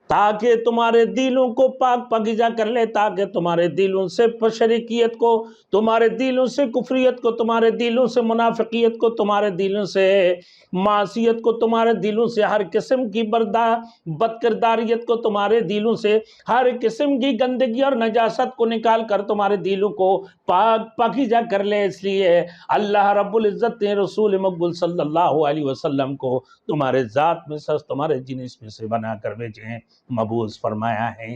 تاکہ تمہارے دلوں کو پاک پاکیزہ کر لے، تاکہ تمہارے دلوں سے شرکیت کو، تمہارے دلوں سے کفریت کو، تمہارے دلوں سے منافقیت کو، تمہارے دلوں سے معصیت کو، تمہارے دلوں سے ہر قسم کی بد کرداریت کو، تمہارے دلوں سے ہر قسم کی گندگی اور نجاست کو نکال کر تمہارے دلوں کو پاک پاکیزہ کر لے۔ اس لیے اللہ رب العزت نے رسول مقبول صلی اللہ علیہ وسلم کو تمہارے ذات میں سے، تمہارے جنس میں سے بنا کر بھیجے ہیں، مبعوث فرمایا ہے۔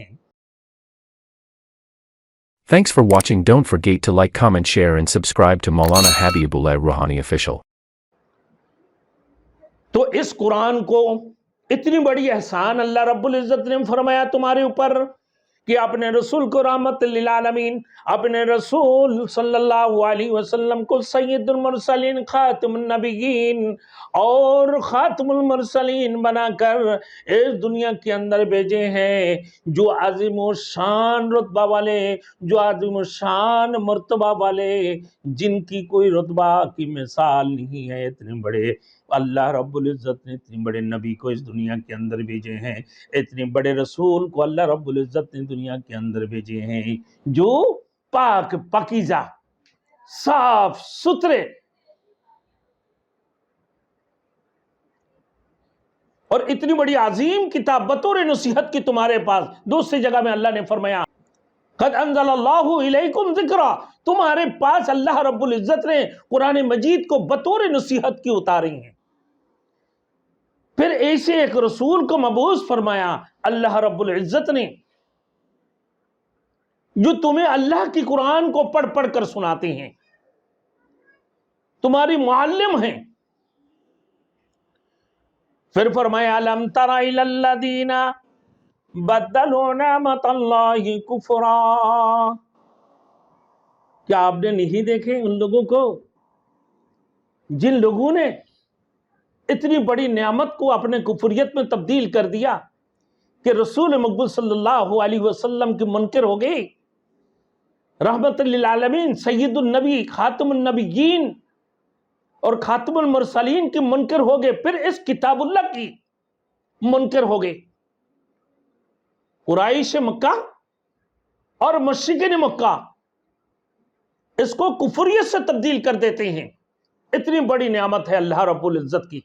Thanks for watching. Don't forget to like, comment, share and subscribe to Maulana Habibullah Rouhani Official. تو اس قرآن کو اتنی بڑی احسان اللہ رب العزت نے فرمایا تمہارے اوپر کہ اپنے رسول کو رحمت للعالمین، اپنے رسول صلی اللہ علیہ وسلم کو سید المرسلین، خاتم النبیین اور خاتم المرسلین بنا کر اس دنیا کے اندر بھیجے ہیں، جو عظیم و شان رتبہ والے، جو عظیم و شان مرتبہ والے، جن کی کوئی رتبہ کی مثال نہیں ہے۔ اتنے بڑے اللہ رب العزت نے اتنے بڑے نبی کو اس دنیا کے اندر بھیجے ہیں، اتنے بڑے رسول کو اللہ رب العزت نے دنیا کے اندر بھیجے ہیں، جو پاک پاکیزہ، صاف ستھرے اور اتنی بڑی عظیم کتاب بطور نصیحت کی تمہارے پاس۔ دوسری جگہ میں اللہ نے فرمایا قد انزل اللہ الیکم ذکرا، تمہارے پاس اللہ رب العزت نے قرآن مجید کو بطور نصیحت کی اتاری ہیں۔ پھر ایسے ایک رسول کو مبعوث فرمایا اللہ رب العزت نے، جو تمہیں اللہ کی قرآن کو پڑھ پڑھ کر سناتے ہیں، تمہاری معلم ہیں۔ پھر فرمایا الم تر الی الذین بدلوا نعمت اللہ کفرا، کیا آپ نے نہیں دیکھے ان لوگوں کو جن لوگوں نے اتنی بڑی نعمت کو اپنے کفریت میں تبدیل کر دیا کہ رسول مقبول صلی اللہ علیہ وسلم کی منکر ہو گئی، رحمت للعالمین سید النبی خاتم النبیین اور خاتم المرسلین کی منکر ہو گئے، پھر اس کتاب اللہ کی منکر ہو گئے۔ قرائش مکہ اور مشرکین مکہ اس کو کفریت سے تبدیل کر دیتے ہیں۔ اتنی بڑی نعمت ہے اللہ رب العزت کی،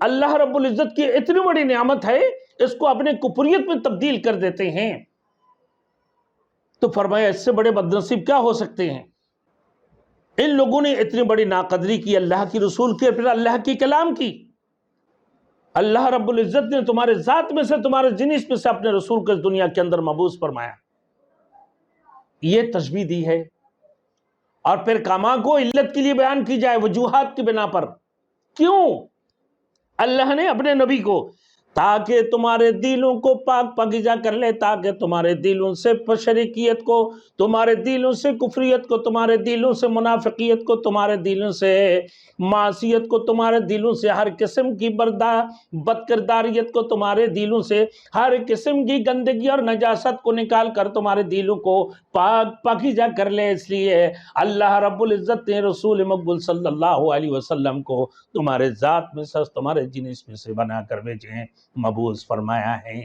اللہ رب العزت کی اتنی بڑی نعمت ہے، اس کو اپنے کفریت میں تبدیل کر دیتے ہیں۔ تو فرمایا اس سے بڑے بدنصیب کیا ہو سکتے ہیں؟ ان لوگوں نے اتنی بڑی ناقدری کی اللہ کی، رسول کی، پھر اللہ کی کلام کی۔ اللہ رب العزت نے تمہارے ذات میں سے، تمہارے جنس میں سے اپنے رسول کو اس دنیا کے اندر مبعوث فرمایا، یہ تشبیہ دی ہے۔ اور پھر کاما کو علت کے لیے بیان کی جائے وجوہات کی بنا پر، کیوں اللہ نے اپنے نبی کو، تاکہ تمہارے دلوں کو پاک پاکیزہ کر لے، تاکہ تمہارے دلوں سے شرکیت کو، تمہارے دلوں سے کفریت کو، تمہارے دلوں سے منافقیت کو، تمہارے دلوں سے معصیت کو، تمہارے دلوں سے ہر قسم کی بد کرداریت کو، تمہارے دلوں سے ہر قسم کی گندگی اور نجاست کو نکال کر تمہارے دلوں کو پاک پاکیزہ کر لے۔ اس لیے اللہ رب العزت نے رسول مقبول صلی اللہ علیہ وسلم کو تمہارے ذات میں سے، تمہارے جنس میں سے بنا کر بھیجے ہیں، مبعوث فرمایا ہے۔